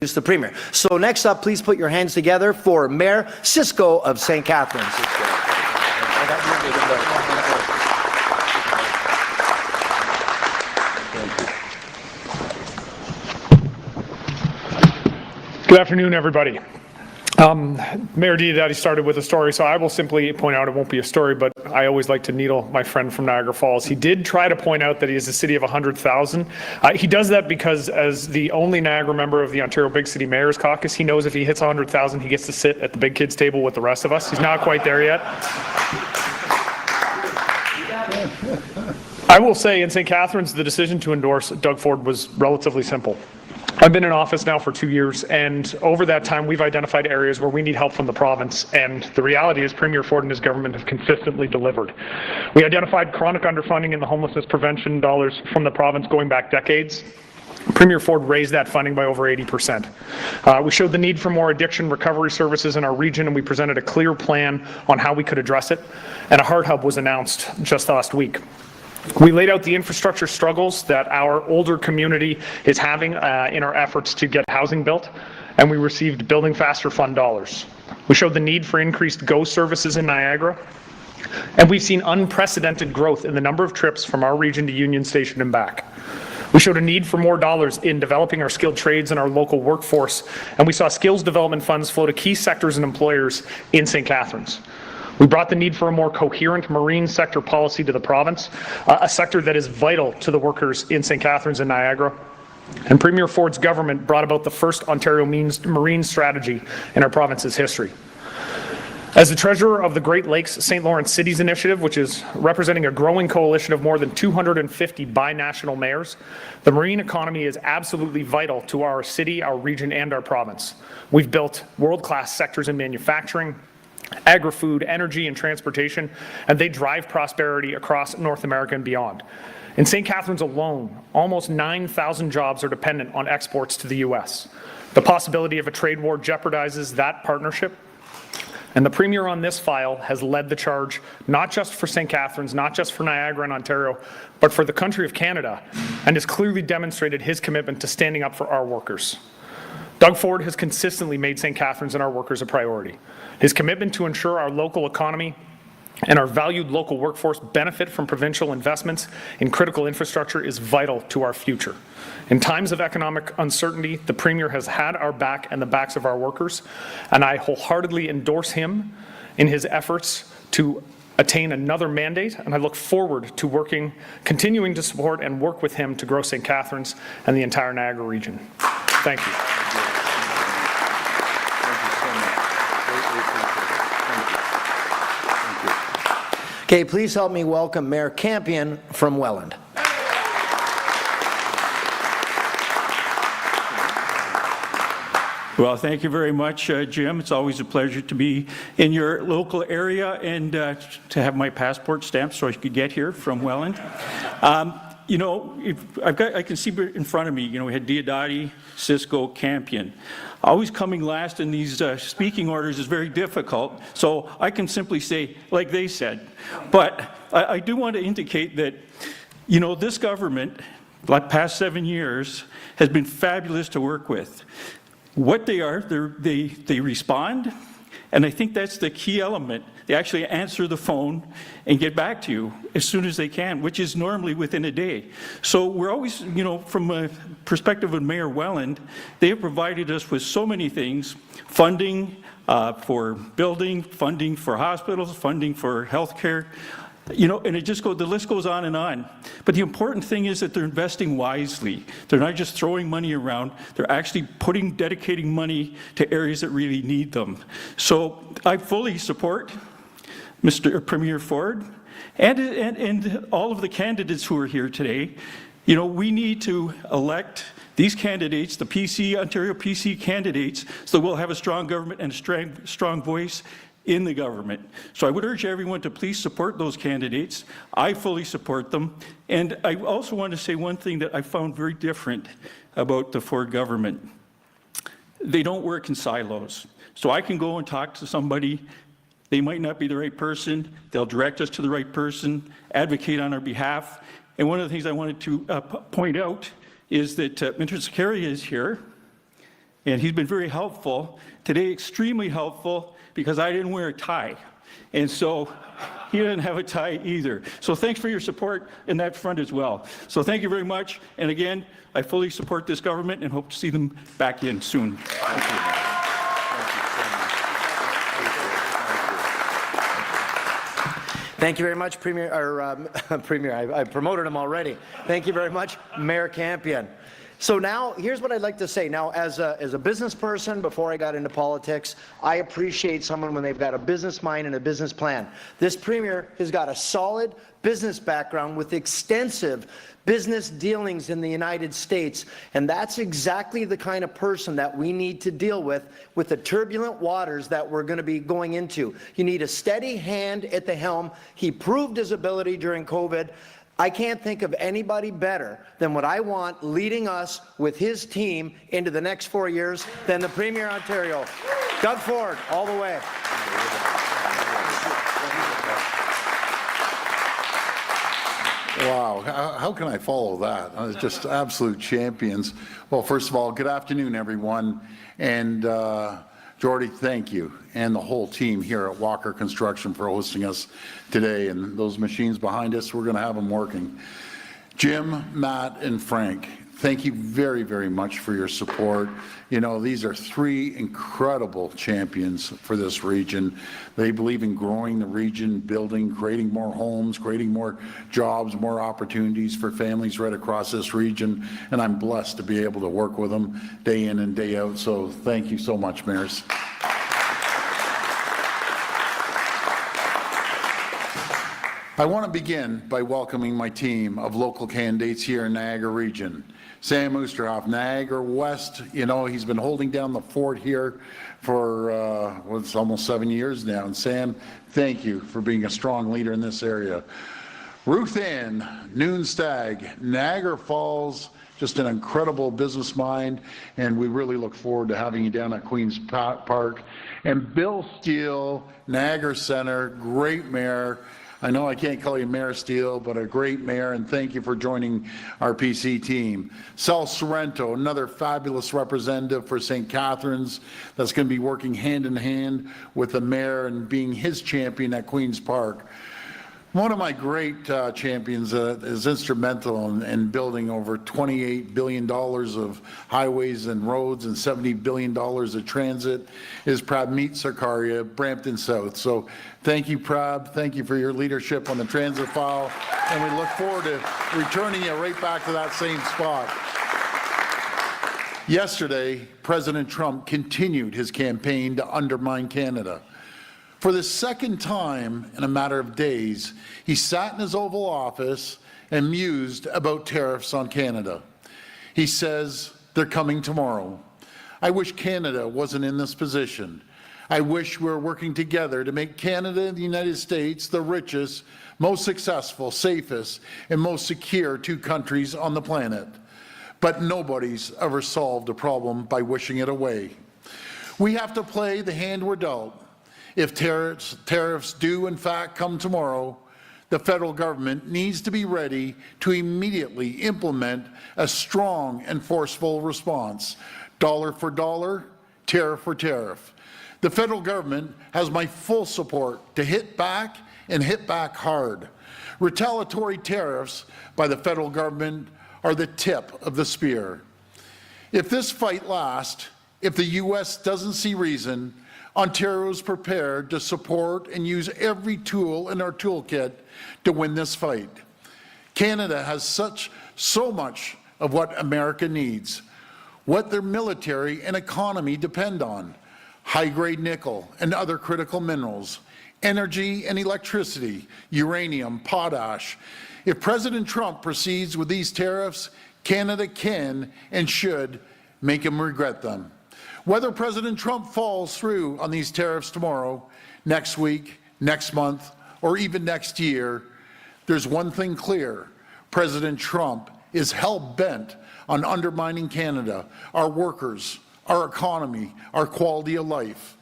the Premier. So next up, please put your hands together for Mayor Cisco of St. Catharines. Good afternoon, everybody. Mayor Diodati started with a story, so I will simply point out it won't be a story, but I always like to needle my friend from Niagara Falls. He did try to point out that he is a city of 100,000. He does that because as the only Niagara member of the Ontario Big City Mayors Caucus, he knows if he hits 100,000, he gets to sit at the big kids table with the rest of us. He's not quite there yet. I will say in St. Catharines, the decision to endorse Doug Ford was relatively simple. I've been in office now for 2 years, and over that time we've identified areas where we need help from the province, and the reality is Premier Ford and his government have consistently delivered. We identified chronic underfunding in the homelessness prevention dollars from the province going back decades. Premier Ford raised that funding by over 80%. We showed the need for more addiction recovery services in our region, and we presented a clear plan on how we could address it, and a heart hub was announced just last week. We laid out the infrastructure struggles that our older community is having in our efforts to get housing built, and we received Building Faster Fund dollars. We showed the need for increased GO services in Niagara, and we've seen unprecedented growth in the number of trips from our region to Union Station and back. We showed a need for more dollars in developing our skilled trades and our local workforce, and we saw skills development funds flow to key sectors and employers in St. Catharines. We brought the need for a more coherent marine sector policy to the province, a sector that is vital to the workers in St. Catharines and Niagara. And Premier Ford's government brought about the first Ontario marine strategy in our province's history. As the treasurer of the Great Lakes St. Lawrence Cities Initiative, which is representing a growing coalition of more than 250 binational mayors, the marine economy is absolutely vital to our city, our region, and our province. We've built world-class sectors in manufacturing, agri-food, energy, and transportation, and they drive prosperity across North America and beyond. In St. Catharines alone, almost 9,000 jobs are dependent on exports to the U.S. The possibility of a trade war jeopardizes that partnership, and the Premier on this file has led the charge, not just for St. Catharines, not just for Niagara and Ontario, but for the country of Canada, and has clearly demonstrated his commitment to standing up for our workers. Doug Ford has consistently made St. Catharines and our workers a priority. His commitment to ensure our local economy and our valued local workforce benefit from provincial investments in critical infrastructure is vital to our future. In times of economic uncertainty, the Premier has had our back and the backs of our workers, and I wholeheartedly endorse him in his efforts to attain another mandate, and I look forward to continuing to support and work with him to grow St. Catharines and the entire Niagara region. Thank you. Okay, please help me welcome Mayor Campion from Welland. Well, thank you very much, Jim. It's always a pleasure to be in your local area and to have my passport stamped so I could get here from Welland. You know, I can see in front of me, you know, we had Diodati, Cisco, Campion. Always coming last in these speaking orders is very difficult, so I can simply say, like they said. But I do want to indicate that, you know, this government, the past 7 years, has been fabulous to work with. What they are, they respond, and I think that's the key element. They actually answer the phone and get back to you as soon as they can, which is normally within a day. So we're always, you know, from a perspective of Mayor Welland, they have provided us with so many things, funding for building, funding for hospitals, funding for healthcare, you know, and the list goes on and on. But the important thing is that they're investing wisely. They're not just throwing money around, they're actually dedicating money to areas that really need them. So I fully support Mr. Premier Ford and all of the candidates who are here today. You know, we need to elect these candidates, the Ontario PC candidates, so we'll have a strong government and a strong voice in the government. So I would urge everyone to please support those candidates. I fully support them. And I also want to say one thing that I found very different about the Ford government. They don't work in silos. So I can go and talk to somebody. They might not be the right person. They'll direct us to the right person, advocate on our behalf. And one of the things I wanted to point out is that Mr. Sakaria is here. And he's been very helpful. Today, extremely helpful, because I didn't wear a tie. And so he didn't have a tie either. So thanks for your support in that front as well. So thank you very much. And again, I fully support this government and hope to see them back in soon. Thank you very much, Premier, Premier, I promoted him already. Thank you very much, Mayor Campion. So now, here's what I'd like to say. Now, as a business person, before I got into politics, I appreciate someone when they've got a business mind and a business plan. This Premier has got a solid business background with extensive business dealings in the United States, and that's exactly the kind of person that we need to deal with the turbulent waters that we're going to be going into. You need a steady hand at the helm. He proved his ability during COVID. I can't think of anybody better than what I want leading us with his team into the next 4 years than the Premier of Ontario. Doug Ford, all the way. Wow, how can I follow that? It's just absolute champions. Well, first of all, good afternoon, everyone. And Jordy, thank you, and the whole team here at Walker Construction for hosting us today. And those machines behind us, we're going to have them working. Jim, Matt, and Frank, thank you very, very much for your support. You know, these are three incredible champions for this region. They believe in growing the region, building, creating more homes, creating more jobs, more opportunities for families right across this region. And I'm blessed to be able to work with them day in and day out. So thank you so much, Mayors. I want to begin by welcoming my team of local candidates here in Niagara region. Sam Oosterhoff, Niagara West, you know, he's been holding down the fort here for, well, it's almost 7 years now. And Sam, thank you for being a strong leader in this area. Ruth Ann Noonstag, Niagara Falls, just an incredible business mind, and we really look forward to having you down at Queen's Park. And Bill Steele, Niagara Center, great mayor. I know I can't call you Mayor Steele, but a great mayor, and thank you for joining our PC team. Sal Sorrento, another fabulous representative for St. Catharines that's going to be working hand in hand with the mayor and being his champion at Queen's Park. One of my great champions is instrumental in building over $28 billion of highways and roads and $70 billion of transit is Prabmeet Sarkaria, Brampton South. So thank you, Prab. Thank you for your leadership on the transit file. And we look forward to returning you right back to that same spot. Yesterday, President Trump continued his campaign to undermine Canada. For the second time in a matter of days, he sat in his Oval Office and mused about tariffs on Canada. He says, they're coming tomorrow. I wish Canada wasn't in this position. I wish we were working together to make Canada and the United States the richest, most successful, safest, and most secure two countries on the planet. But nobody's ever solved a problem by wishing it away. We have to play the hand we're dealt. If tariffs do in fact come tomorrow, the federal government needs to be ready to immediately implement a strong and forceful response. Dollar for dollar, tariff for tariff. The federal government has my full support to hit back and hit back hard. Retaliatory tariffs by the federal government are the tip of the spear. If this fight lasts, if the U.S. doesn't see reason, Ontario is prepared to support and use every tool in our toolkit to win this fight. Canada has so much of what America needs, what their military and economy depend on: high-grade nickel and other critical minerals, energy and electricity, uranium, potash. If President Trump proceeds with these tariffs, Canada can and should make him regret them. Whether President Trump falls through on these tariffs tomorrow, next week, next month, or even next year, there's one thing clear. President Trump is hell-bent on undermining Canada, our workers, our economy, our quality of life.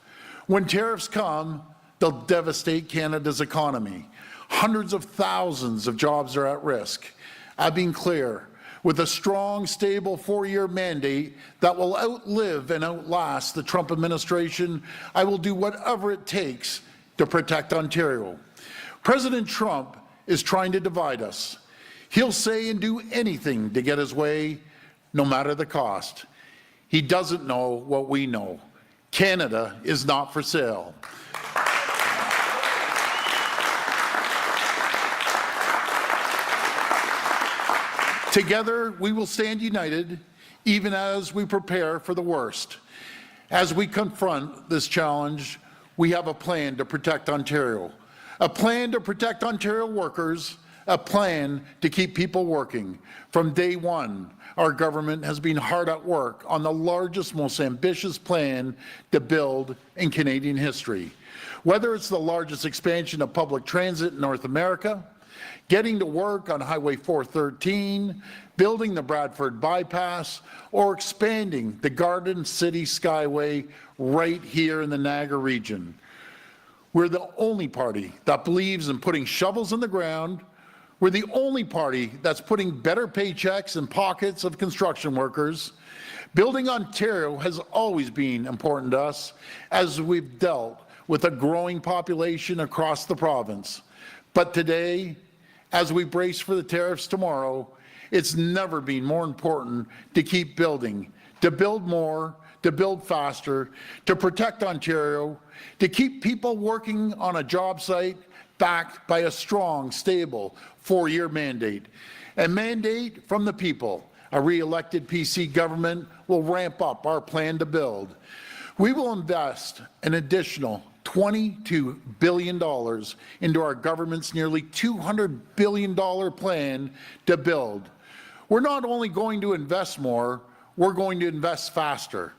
When tariffs come, they'll devastate Canada's economy. Hundreds of thousands of jobs are at risk. I've been clear. with a strong, stable 4-year mandate that will outlive and outlast the Trump administration, I will do whatever it takes to protect Ontario. President Trump is trying to divide us. He'll say and do anything to get his way, no matter the cost. He doesn't know what we know. Canada is not for sale. Together, we will stand united, even as we prepare for the worst. As we confront this challenge, we have a plan to protect Ontario, a plan to protect Ontario workers, a plan to keep people working. From day one, our government has been hard at work on the largest, most ambitious plan to build in Canadian history. Whether it's the largest expansion of public transit in North America, getting to work on Highway 413, building the Bradford Bypass, or expanding the Garden City Skyway right here in the Niagara region. We're the only party that believes in putting shovels in the ground. We're the only party that's putting better paychecks in pockets of construction workers. Building Ontario has always been important to us as we've dealt with a growing population across the province. But today, as we brace for the tariffs tomorrow, it's never been more important to keep building, to build more, to build faster, to protect Ontario, to keep people working on a job site backed by a strong, stable 4-year mandate. A mandate from the people. A re-elected PC government will ramp up our plan to build. We will invest an additional $22 billion into our government's nearly $200 billion plan to build. We're not only going to invest more, we're going to invest faster.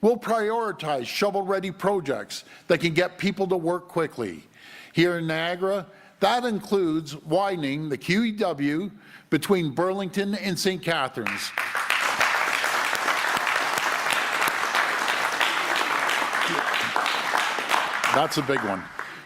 We'll prioritize shovel-ready projects that can get people to work quickly. Here in Niagara, that includes widening the QEW between Burlington and St. Catharines. That's a big one.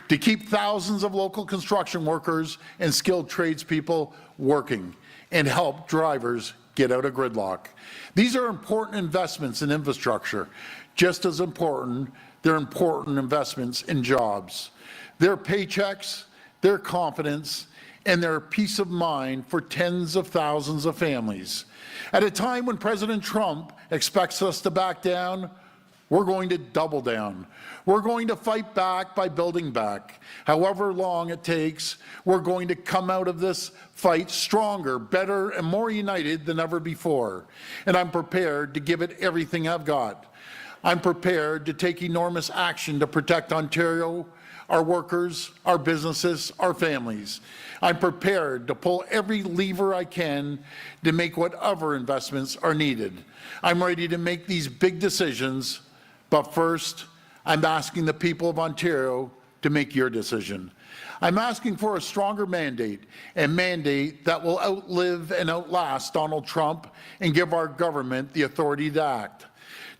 To keep thousands of local construction workers and skilled tradespeople working and help drivers get out of gridlock. These are important investments in infrastructure. Just as important, they're important investments in jobs. Their paychecks, their confidence, and their peace of mind for tens of thousands of families. At a time when President Trump expects us to back down, we're going to double down. We're going to fight back by building back. However long it takes, we're going to come out of this fight stronger, better, and more united than ever before. And I'm prepared to give it everything I've got. I'm prepared to take enormous action to protect Ontario, our workers, our businesses, our families. I'm prepared to pull every lever I can to make whatever investments are needed. I'm ready to make these big decisions. But first, I'm asking the people of Ontario to make your decision. I'm asking for a stronger mandate, a mandate that will outlive and outlast Donald Trump and give our government the authority to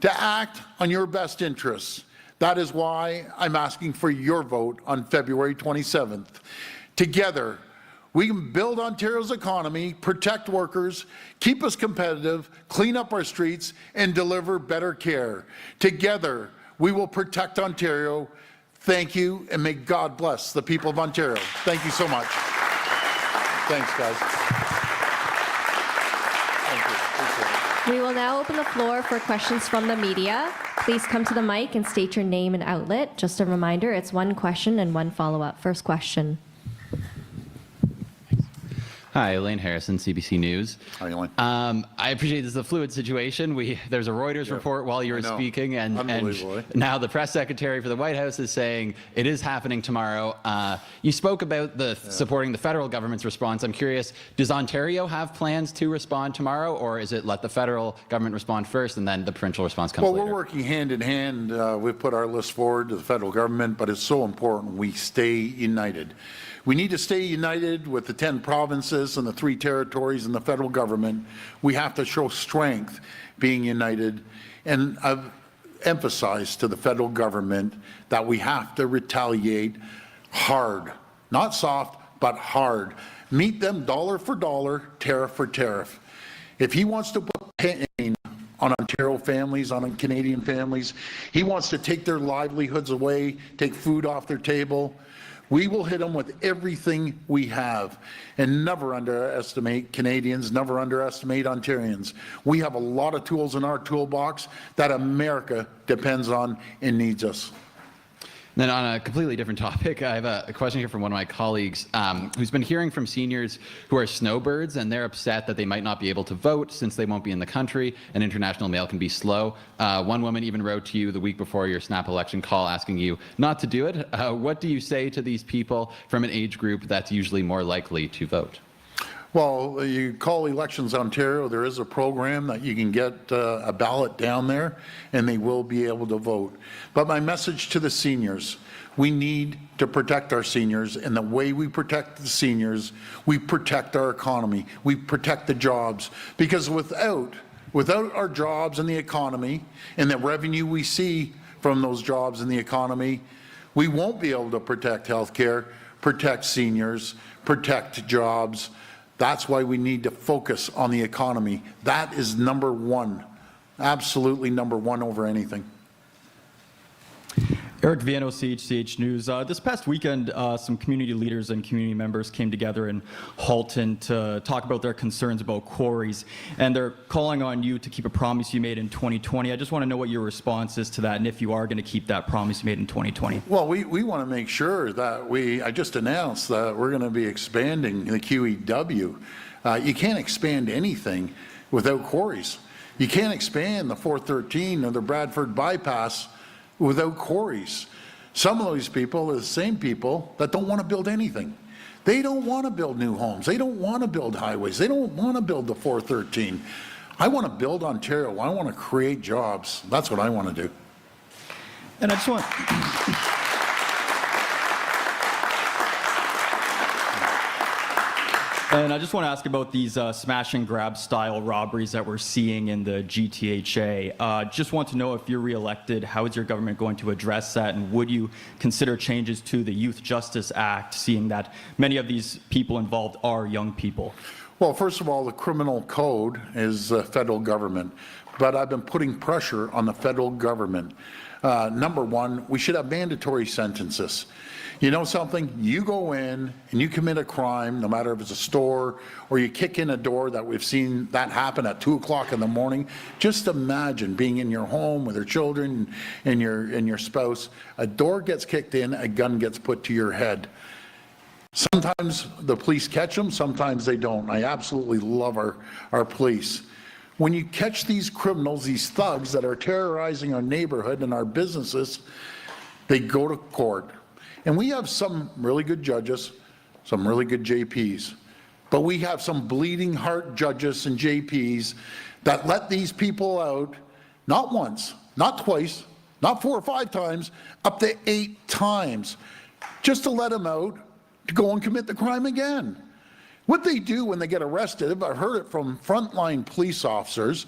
act on your best interests. That is why I'm asking for your vote on February 27th. Together, we can build Ontario's economy, protect workers, keep us competitive, clean up our streets, and deliver better care. Together, we will protect Ontario. Thank you, and may God bless the people of Ontario. Thank you so much. Thanks, guys. Thank you. Appreciate it. We will now open the floor for questions from the media. Please come to the mic and state your name and outlet. Just a reminder, it's one question and one follow-up. First question. Hi, Elaine Harrison, CBC News. Hi, Elaine. I appreciate this is a fluid situation. There's a Reuters report while you were speaking, and now the press secretary for the White House is saying it is happening tomorrow. You spoke about supporting the federal government's response. I'm curious, does Ontario have plans to respond tomorrow, or is it let the federal government respond first and then the provincial response comes later? Well, we're working hand in hand. We've put our list forward to the federal government, but it's so important we stay united. We need to stay united with the 10 provinces and the 3 territories and the federal government. We have to show strength being united. And I've emphasized to the federal government that we have to retaliate hard, not soft, but hard. Meet them dollar for dollar, tariff for tariff. If he wants to put pain on Ontario families, on Canadian families, he wants to take their livelihoods away, take food off their table, we will hit them with everything we have. And never underestimate Canadians, never underestimate Ontarians. We have a lot of tools in our toolbox that America depends on and needs us. Then on a completely different topic, I have a question here from one of my colleagues who's been hearing from seniors who are snowbirds, and they're upset that they might not be able to vote since they won't be in the country, and international mail can be slow. One woman even wrote to you the week before your snap election call asking you not to do it. What do you say to these people from an age group that's usually more likely to vote? Well, you call Elections Ontario, there is a program that you can get a ballot down there and they will be able to vote. But my message to the seniors, we need to protect our seniors, and the way we protect the seniors, we protect our economy, we protect the jobs, because without our jobs and the economy and the revenue we see from those jobs and the economy, we won't be able to protect healthcare, protect seniors, protect jobs. That's why we need to focus on the economy. That is number one, absolutely number one over anything. Eric Viano, CHCH News. This past weekend, some community leaders and community members came together in Halton to talk about their concerns about quarries, and they're calling on you to keep a promise you made in 2020. I just want to know what your response is to that, and if you are going to keep that promise you made in 2020. Well, we want to make sure that I just announced that we're going to be expanding the QEW. You can't expand anything without quarries. You can't expand the 413 or the Bradford bypass without quarries. Some of these people are the same people that don't want to build anything. They don't want to build new homes. They don't want to build highways. They don't want to build the 413. I want to build Ontario. I want to create jobs. That's what I want to do. And I just want... And I just want to ask about these smash and grab style robberies that we're seeing in the GTHA. Just want to know, if you're reelected, how is your government going to address that, and would you consider changes to the Youth Justice Act, seeing that many of these people involved are young people? Well, first of all, the criminal code is the federal government, but I've been putting pressure on the federal government. Number one, we should have mandatory sentences. You know something? You go in and you commit a crime, no matter if it's a store or you kick in a door, that we've seen that happen at 2 o'clock in the morning. Just imagine being in your home with your children and your spouse. A door gets kicked in, a gun gets put to your head. Sometimes the police catch them, sometimes they don't. I absolutely love our police. When you catch these criminals, these thugs that are terrorizing our neighborhood and our businesses, they go to court. And we have some really good judges, some really good JPs, but we have some bleeding heart judges and JPs that let these people out, not once, not twice, not 4 or 5 times, up to 8 times, just to let them out to go and commit the crime again. What they do when they get arrested, I've heard it from frontline police officers,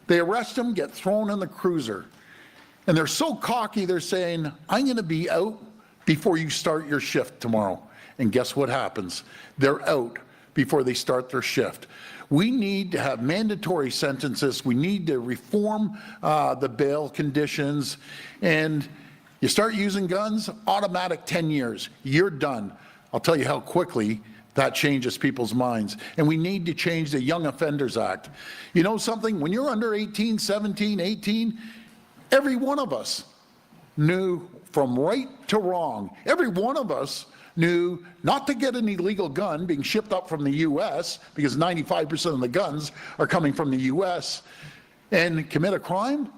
they arrest them, get thrown in the cruiser, and they're so cocky, they're saying, I'm going to be out before you start your shift tomorrow. And guess what happens? They're out before they start their shift. We need to have mandatory sentences. We need to reform the bail conditions. And you start using guns, automatic 10 years. You're done. I'll tell you how quickly that changes people's minds. And we need to change the Young Offenders Act. You know something? When you're under 18, 17, 18, every one of us knew from right to wrong. Every one of us knew not to get an illegal gun being shipped up from the U.S., because 95% of the guns are coming from the U.S., and commit a crime.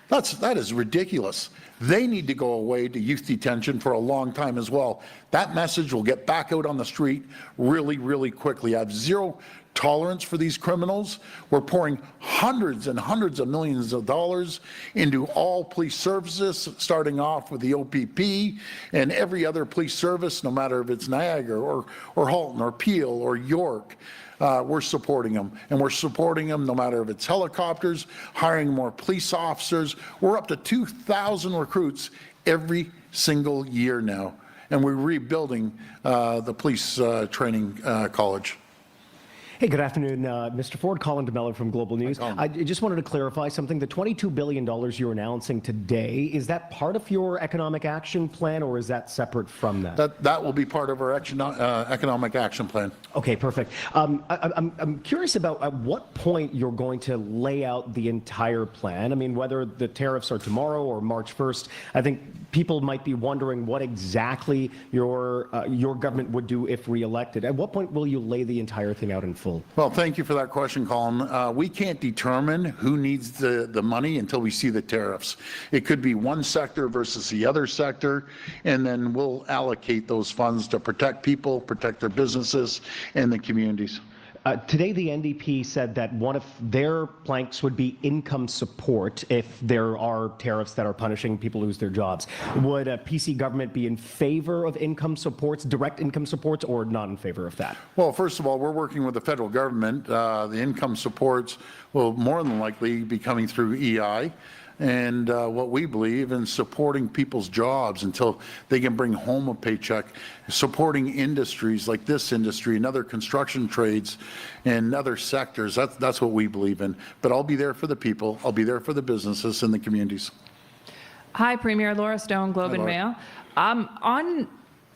That is ridiculous. They need to go away to youth detention for a long time as well. That message will get back out on the street really, really quickly. I have zero tolerance for these criminals. We're pouring hundreds and hundreds of millions of dollars into all police services, starting off with the OPP and every other police service, no matter if it's Niagara or Halton or Peel or York. We're supporting them, and we're supporting them no matter if it's helicopters, hiring more police officers. We're up to 2,000 recruits every single year now, and we're rebuilding the police training college. Hey, good afternoon, Mr. Ford. Colin DeMello from Global News. I just wanted to clarify something. The $22 billion you're announcing today, is that part of your economic action plan, or is that separate from that? That will be part of our economic action plan. Okay, perfect. I'm curious about at what point you're going to lay out the entire plan. I mean, whether the tariffs are tomorrow or March 1st, I think people might be wondering what exactly your government would do if reelected. At what point will you lay the entire thing out in full? Well, thank you for that question, Colin. We can't determine who needs the money until we see the tariffs. It could be one sector versus the other sector, and then we'll allocate those funds to protect people, protect their businesses, and the communities. Today, the NDP said that one of their planks would be income support if there are tariffs that are punishing people who lose their jobs. Would a PC government be in favor of income supports, direct income supports, or not in favor of that? Well, first of all, we're working with the federal government. The income supports will more than likely be coming through EI. And what we believe in supporting people's jobs until they can bring home a paycheck, supporting industries like this industry and other construction trades and other sectors. That's what we believe in. But I'll be there for the people. I'll be there for the businesses and the communities. Hi, Premier. Laura Stone, Globe and Mail. On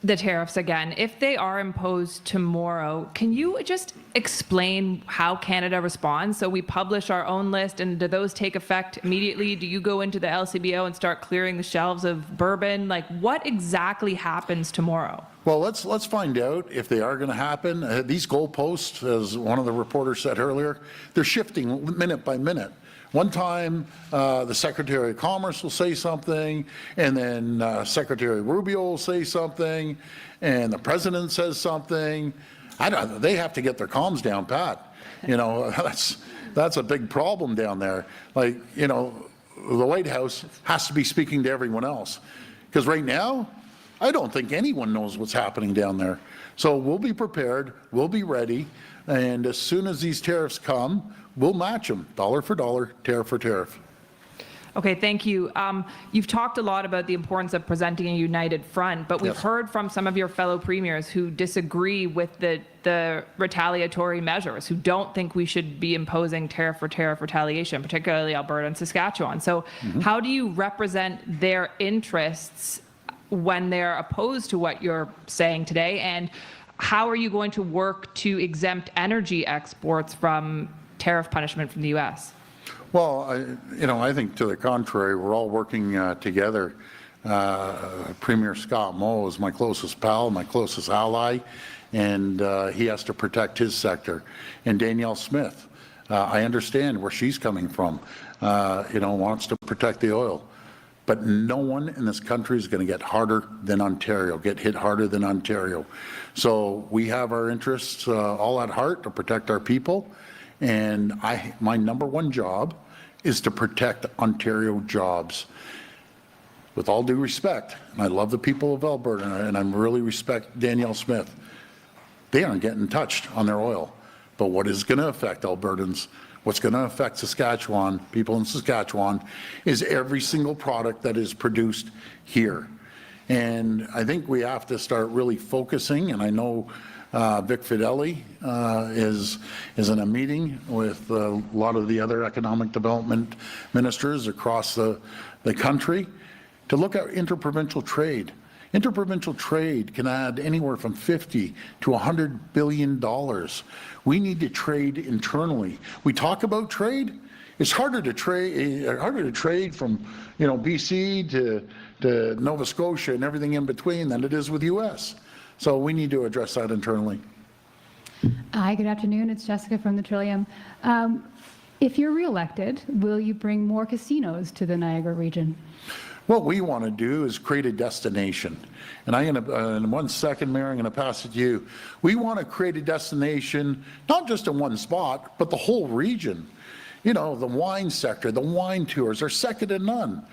the tariffs again, if they are imposed tomorrow, can you just explain how Canada responds? So we publish our own list, and do those take effect immediately? Do you go into the LCBO and start clearing the shelves of bourbon? Like, what exactly happens tomorrow? Well, let's find out if they are going to happen. These goalposts, as one of the reporters said earlier, they're shifting minute by minute. One time, the Secretary of Commerce will say something, and then Secretary Rubio will say something, and the President says something. They have to get their comms down pat. You know, that's a big problem down there. Like, you know, the White House has to be speaking to everyone else. Because right now, I don't think anyone knows what's happening down there. So we'll be prepared, we'll be ready, and as soon as these tariffs come, we'll match them, dollar for dollar, tariff for tariff. Okay, thank you. You've talked a lot about the importance of presenting a united front, but we've heard from some of your fellow premiers who disagree with the retaliatory measures, who don't think we should be imposing tariff for tariff retaliation, particularly Alberta and Saskatchewan. So how do you represent their interests when they're opposed to what you're saying today? And how are you going to work to exempt energy exports from tariff punishment from the U.S.? Well, I think to the contrary, we're all working together. Premier Scott Moe is my closest pal, my closest ally, and he has to protect his sector. And Danielle Smith, I understand where she's coming from, wants to protect the oil. But no one in this country is going to get harder than Ontario, get hit harder than Ontario. So we have our interests all at heart to protect our people. And my number one job is to protect Ontario jobs. With all due respect, and I love the people of Alberta, and I really respect Danielle Smith, they aren't getting touched on their oil. But what is going to affect Albertans, what's going to affect Saskatchewan, people in Saskatchewan, is every single product that is produced here. And I think we have to start really focusing, and I know Vic Fideli is in a meeting with a lot of the other economic development ministers across the country to look at interprovincial trade. Interprovincial trade can add anywhere from $50 to $100 billion. We need to trade internally. We talk about trade. It's harder to trade from BC to Nova Scotia and everything in between than it is with U.S. So we need to address that internally. Hi, good afternoon. It's Jessica from the Trillium. If you're reelected, will you bring more casinos to the Niagara region? What we want to do is create a destination. And I'm going to, in 1 second, Mayor, I'm going to pass it to you. We want to create a destination, not just in one spot, but the whole region. You know, the wine sector, the wine tours are second to none.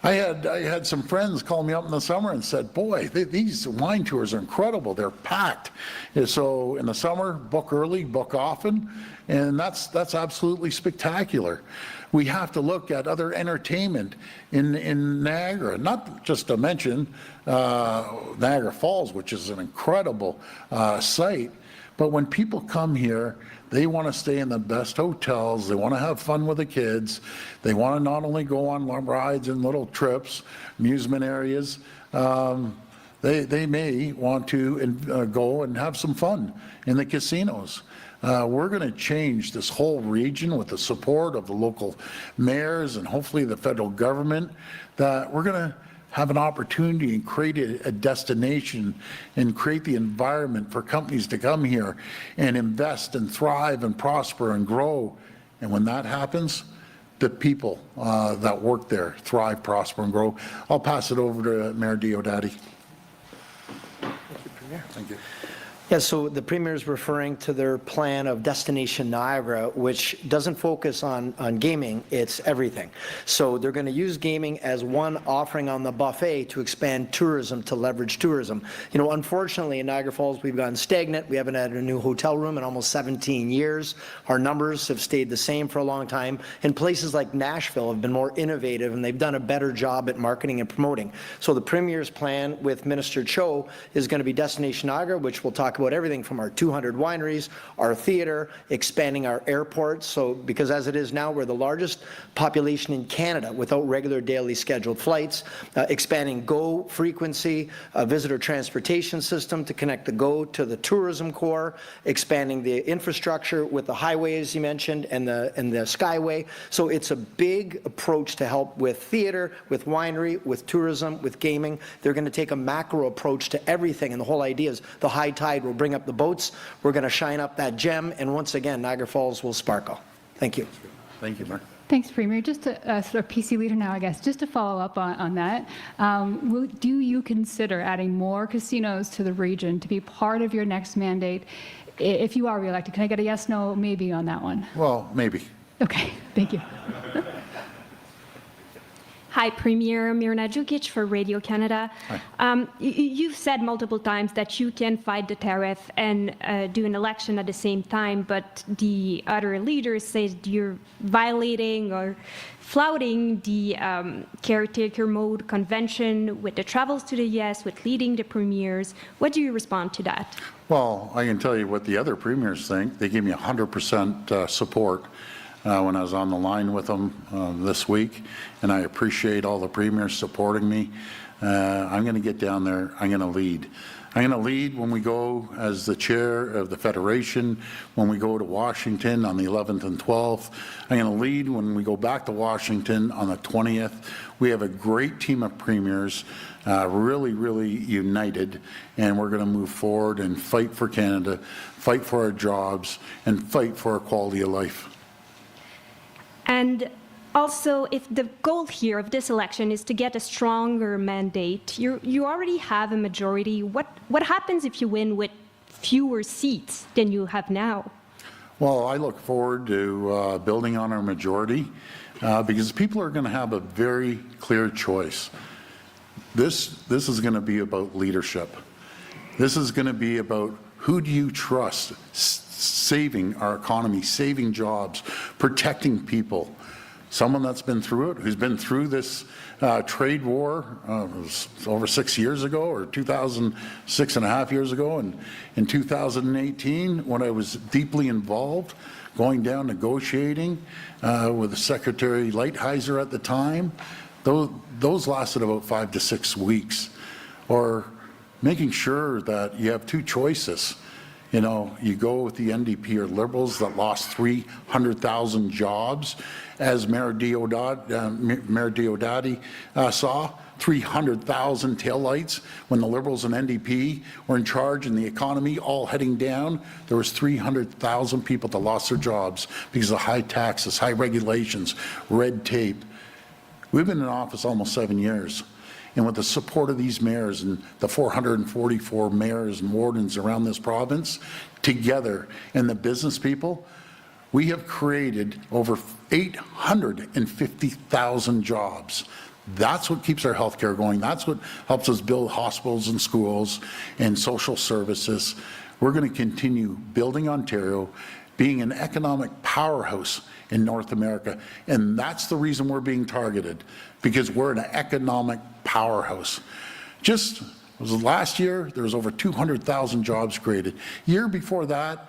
I had some friends call me up in the summer and said, boy, these wine tours are incredible. They're packed. And so in the summer, book early, book often, and that's absolutely spectacular. We have to look at other entertainment in Niagara, not just to mention Niagara Falls, which is an incredible site, But when people come here, they want to stay in the best hotels, they want to have fun with the kids, they want to not only go on rides and little trips, amusement areas, they may want to go and have some fun in the casinos. We're going to change this whole region with the support of the local mayors and hopefully the federal government, that we're going to have an opportunity and create a destination and create the environment for companies to come here and invest and thrive and prosper and grow. And when that happens, the people that work there thrive, prosper, and grow. I'll pass it over to Mayor Diodati. Thank you, Premier. Thank you. Yeah, so the Premier is referring to their plan of Destination Niagara, which doesn't focus on gaming, it's everything. So they're going to use gaming as one offering on the buffet to expand tourism, to leverage tourism. You know, unfortunately in Niagara Falls we've gone stagnant. We haven't had a new hotel room in almost 17 years. Our numbers have stayed the same for a long time. And places like Nashville have been more innovative and they've done a better job at marketing and promoting. So the Premier's plan with Minister Cho is going to be Destination Niagara, which we'll talk about everything from our 200 wineries, our theater, expanding our airports. So because as it is now, we're the largest population in Canada without regular daily scheduled flights, expanding GO frequency, a visitor transportation system to connect the GO to the tourism core, expanding the infrastructure with the highways you mentioned and the Skyway. So it's a big approach to help with theater, with winery, with tourism, with gaming. They're going to take a macro approach to everything, and the whole idea is the high tide will bring up the boats, we're going to shine up that gem, and once again, Niagara Falls will sparkle. Thank you. Thank you, Mark. Thanks, Premier. Just a sort of PC leader now, I guess. Just to follow up on that, do you consider adding more casinos to the region to be part of your next mandate if you are reelected? Can I get a yes, no, maybe on that one? Well, maybe. Okay, thank you. Hi, Premier Mirna Djukic for Radio Canada. You've said multiple times that you can fight the tariff and do an election at the same time, but the other leaders say you're violating or flouting the caretaker mode convention with the travels to the US, with leading the premiers. What do you respond to that? Well, I can tell you what the other premiers think. They gave me 100% support when I was on the line with them this week, and I appreciate all the premiers supporting me. I'm going to get down there. I'm going to lead. I'm going to lead when we go as the chair of the Federation, when we go to Washington on the 11th and 12th. I'm going to lead when we go back to Washington on the 20th. We have a great team of premiers, really, really united, and we're going to move forward and fight for Canada, fight for our jobs, and fight for our quality of life. And also, if the goal here of this election is to get a stronger mandate, you already have a majority. What happens if you win with fewer seats than you have now? Well, I look forward to building on our majority because people are going to have a very clear choice. This is going to be about leadership. This is going to be about who do you trust saving our economy, saving jobs, protecting people. Someone that's been through it, who's been through this trade war over 6 years ago, or 6.5 years ago, and in 2018, when I was deeply involved, going down negotiating with Secretary Lighthizer at the time, those lasted about 5 to 6 weeks. Or making sure that you have two choices. You know, you go with the NDP or Liberals that lost 300,000 jobs, as Mayor Diodati saw, 300,000 taillights when the Liberals and NDP were in charge and the economy all heading down. There was 300,000 people that lost their jobs because of high taxes, high regulations, red tape. We've been in office almost 7 years. And with the support of these mayors and the 444 mayors and wardens around this province, together, and the business people, we have created over 850,000 jobs. That's what keeps our healthcare going. That's what helps us build hospitals and schools and social services. We're going to continue building Ontario, being an economic powerhouse in North America. And that's the reason we're being targeted, because we're an economic powerhouse. Just Last year, there was over 200,000 jobs created. Year before that,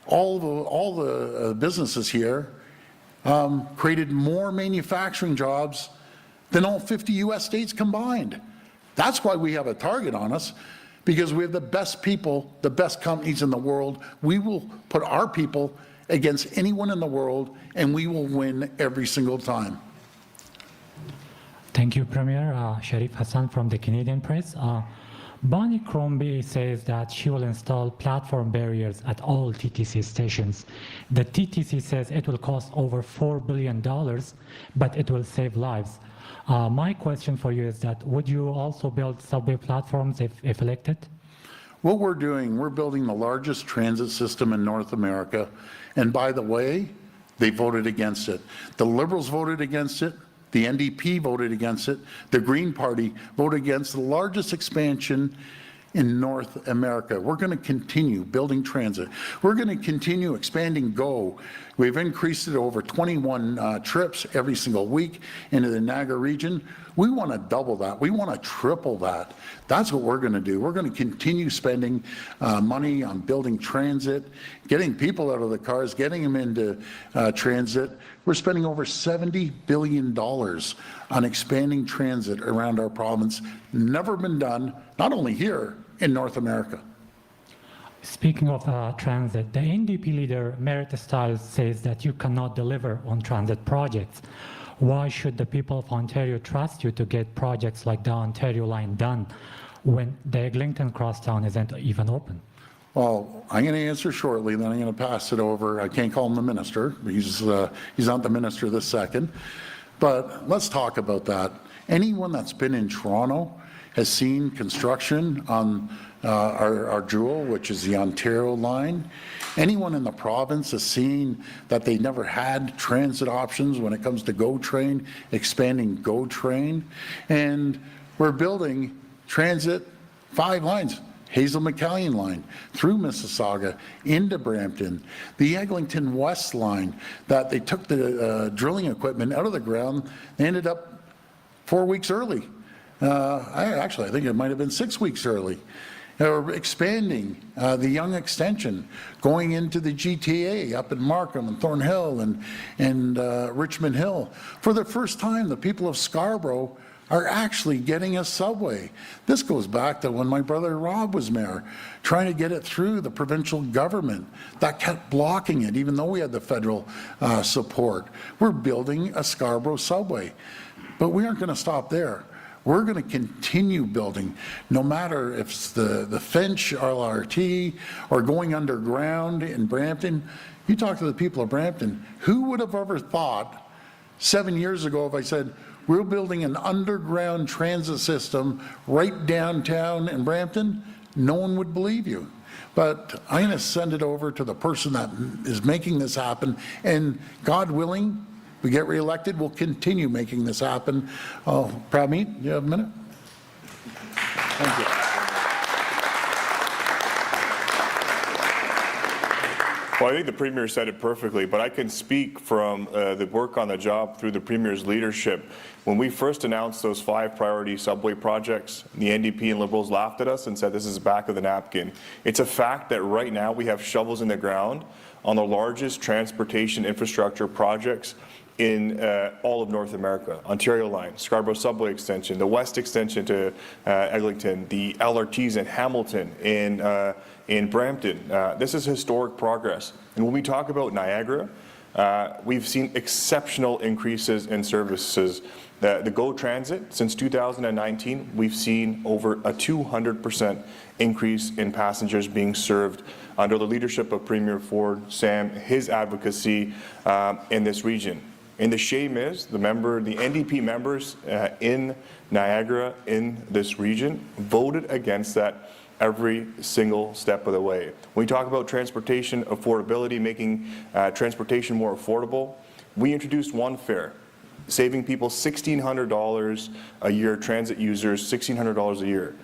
all the businesses here created more manufacturing jobs than all 50 US states combined. That's why we have a target on us, because we have the best people, the best companies in the world. We will put our people against anyone in the world, and we will win every single time. Thank you, Premier. Sharif Hassan from the Canadian Press. Bonnie Crombie says that she will install platform barriers at all TTC stations. The TTC says it will cost over $4 billion, but it will save lives. My question for you is that, would you also build subway platforms if elected? What we're doing, we're building the largest transit system in North America. And by the way, they voted against it. The Liberals voted against it. The NDP voted against it. The Green Party voted against the largest expansion in North America. We're going to continue building transit. We're going to continue expanding GO. We've increased it over 21 trips every single week into the Niagara region. We want to double that. We want to triple that. That's what we're going to do. We're going to continue spending money on building transit, getting people out of the cars, getting them into transit. We're spending over $70 billion on expanding transit around our province. Never been done, not only here, in North America. Speaking of transit, the NDP leader, Merit Stiles, says that you cannot deliver on transit projects. Why should the people of Ontario trust you to get projects like the Ontario line done when the Eglinton Crosstown isn't even open? Well, I'm going to answer shortly, then I'm going to pass it over. I can't call him the minister. He's not the minister this second. But let's talk about that. Anyone that's been in Toronto has seen construction on our jewel, which is the Ontario line. Anyone in the province has seen that they never had transit options when it comes to GO Train, expanding GO Train. And we're building transit 5 lines. Hazel McCallion line through Mississauga into Brampton, the Eglinton West line that they took the drilling equipment out of the ground. They ended up 4 weeks early. I think it might have been 6 weeks early. We're expanding the Young Extension, going into the GTA up in Markham and Thornhill and Richmond Hill. For the first time, the people of Scarborough are actually getting a subway. This goes back to when my brother Rob was mayor, trying to get it through the provincial government. That kept blocking it, even though we had the federal support. We're building a Scarborough subway, but we aren't going to stop there. We're going to continue building, no matter if it's the Finch LRT or going underground in Brampton. You talk to the people of Brampton, who would have ever thought 7 years ago if I said, we're building an underground transit system right downtown in Brampton? No one would believe you. But I'm going to send it over to the person that is making this happen, and God willing, we get reelected, we'll continue making this happen. Pramit, you have a minute? Thank you. Well, I think the Premier said it perfectly, but I can speak from the work on the job through the Premier's leadership. When we first announced those 5 priority subway projects, the NDP and Liberals laughed at us and said this is back of the napkin. It's a fact that right now we have shovels in the ground on the largest transportation infrastructure projects in all of North America. Ontario Line, Scarborough Subway Extension, the West Extension to Eglinton, the LRTs in Hamilton, in Brampton. This is historic progress. And when we talk about Niagara, we've seen exceptional increases in services. The GO Transit, since 2019, we've seen over a 200% increase in passengers being served under the leadership of Premier Ford, Sam, his advocacy in this region. And the shame is the NDP members in Niagara, in this region, voted against that every single step of the way. When we talk about transportation affordability, making transportation more affordable, we introduced one fare, saving people $1,600 a year, transit users $1,600 a year.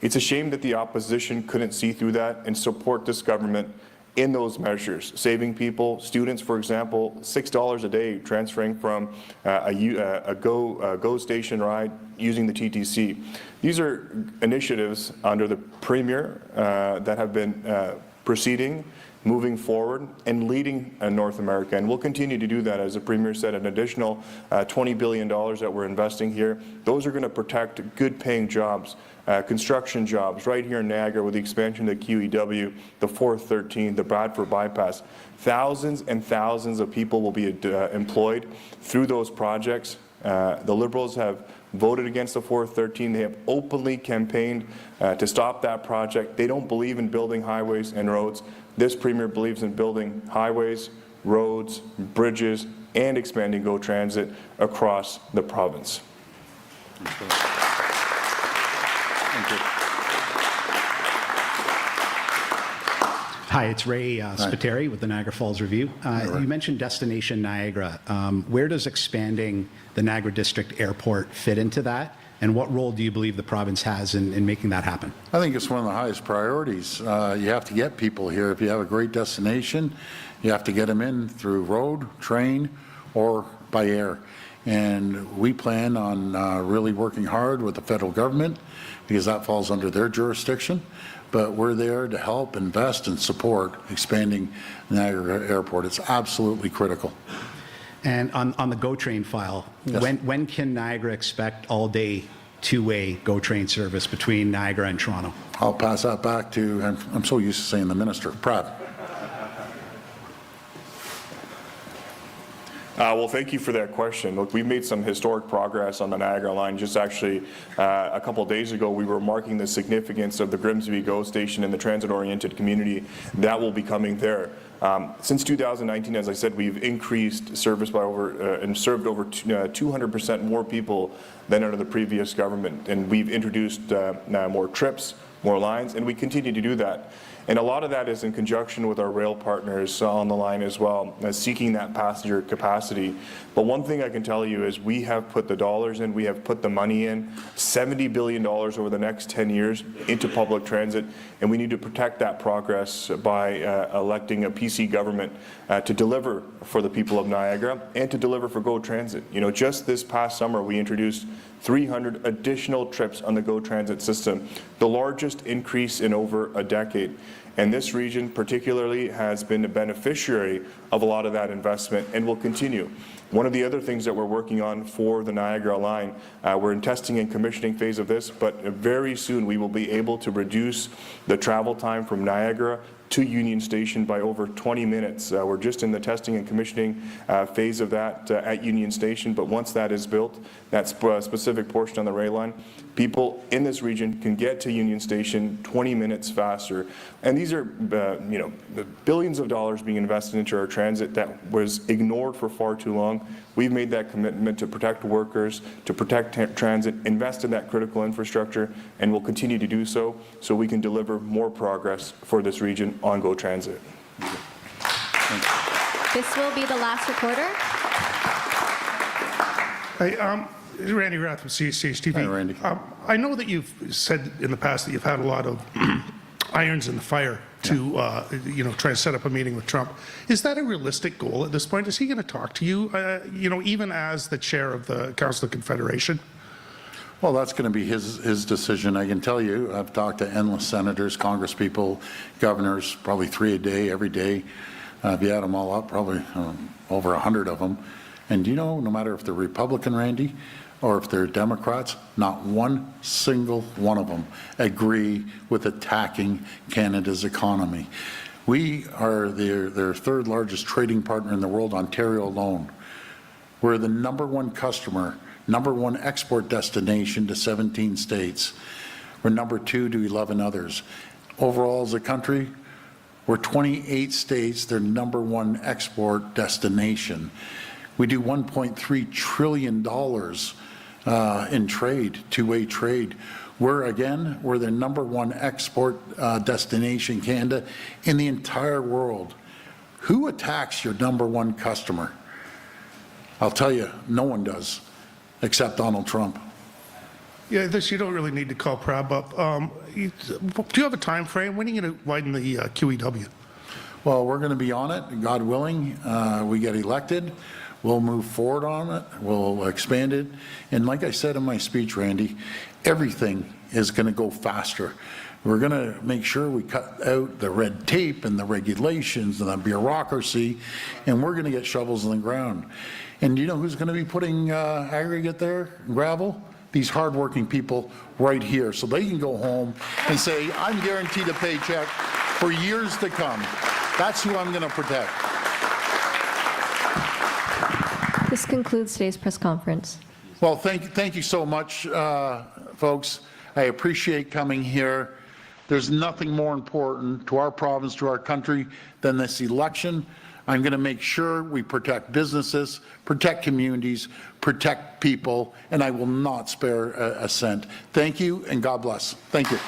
It's a shame that the opposition couldn't see through that and support this government in those measures, saving people, students, for example, $6 a day transferring from a GO station ride using the TTC. These are initiatives under the Premier that have been proceeding, moving forward, and leading North America. And we'll continue to do that. As the Premier said, an additional $20 billion that we're investing here. Those are going to protect good-paying jobs, construction jobs right here in Niagara with the expansion of the QEW, the 413, the Bradford bypass. Thousands and thousands of people will be employed through those projects. The Liberals have voted against the 413. They have openly campaigned to stop that project. They don't believe in building highways and roads. This Premier believes in building highways, roads, bridges, and expanding GO Transit across the province. Thank you. Hi, it's Ray Spiteri with the Niagara Falls Review. You mentioned Destination Niagara. Where does expanding the Niagara District Airport fit into that? And what role do you believe the province has in making that happen? I think it's one of the highest priorities. You have to get people here. If you have a great destination, you have to get them in through road, train, or by air. And we plan on really working hard with the federal government because that falls under their jurisdiction. But we're there to help, invest, and support expanding Niagara Airport. It's absolutely critical. And on the GO Train file, Yes. when can Niagara expect all-day two-way GO Train service between Niagara and Toronto? I'll pass that back to, I'm so used to saying the minister, Pratt. Well, thank you for that question. Look, we've made some historic progress on the Niagara line. Just actually a couple of days ago, we were marking the significance of the Grimsby GO station in the transit-oriented community that will be coming there. Since 2019, as I said, we've increased service by over and served over 200% more people than under the previous government. And we've introduced more trips, more lines, and we continue to do that. And a lot of that is in conjunction with our rail partners on the line as well, seeking that passenger capacity. But one thing I can tell you is we have put the dollars in, we have put the money in, $70 billion over the next 10 years into public transit, and we need to protect that progress by electing a PC government to deliver for the people of Niagara and to deliver for GO Transit. You know, just this past summer, we introduced 300 additional trips on the GO Transit system, the largest increase in over a decade. And this region particularly has been a beneficiary of a lot of that investment and will continue. One of the other things that we're working on for the Niagara line, we're in testing and commissioning phase of this, but very soon we will be able to reduce the travel time from Niagara to Union Station by over 20 minutes. We're just in the testing and commissioning phase of that at Union Station, but once that is built, that specific portion on the rail line, people in this region can get to Union Station 20 minutes faster. And these are, you know, billions of dollars being invested into our transit that was ignored for far too long. We've made that commitment to protect workers, to protect transit, invest in that critical infrastructure, and we'll continue to do so we can deliver more progress for this region on GO Transit. This will be the last reporter. Hey, Randy Rath from CHCH TV. Hi, Randy. I know that you've said in the past that you've had a lot of irons in the fire to, you know, try to set up a meeting with Trump. Is that a realistic goal at this point? Is he going to talk to you, you know, even as the chair of the Council of Confederation? Well, that's going to be his decision. I can tell you, I've talked to endless senators, congresspeople, governors, probably 3 a day, every day. If you add them all up, probably over 100 of them. And do you know, no matter if they're Republican, Randy, or if they're Democrats, not one single one of them agree with attacking Canada's economy. We are their third largest trading partner in the world, Ontario alone. We're the #1 customer, #1 export destination to 17 states. We're #2 to 11 others. Overall, as a country, we're 28 states, they're #1 export destination. We do $1.3 trillion in trade, two-way trade. We're the #1 export destination, Canada, in the entire world. Who attacks your #1 customer? I'll tell you, no one does, except Donald Trump. Yeah, this, you don't really need to call Prab up. Do you have a time frame? When are you going to widen the QEW? Well, we're going to be on it, God willing. We get elected. We'll move forward on it. We'll expand it. And like I said in my speech, Randy, everything is going to go faster. We're going to make sure we cut out the red tape and the regulations and the bureaucracy, and we're going to get shovels in the ground. And do you know who's going to be putting aggregate there, gravel? These hardworking people right here, so they can go home and say, I'm guaranteed a paycheck for years to come. That's who I'm going to protect. This concludes today's press conference. Well, thank you so much, folks. I appreciate coming here. There's nothing more important to our province, to our country, than this election. I'm going to make sure we protect businesses, protect communities, protect people, and I will not spare a cent. Thank you, and God bless. Thank you.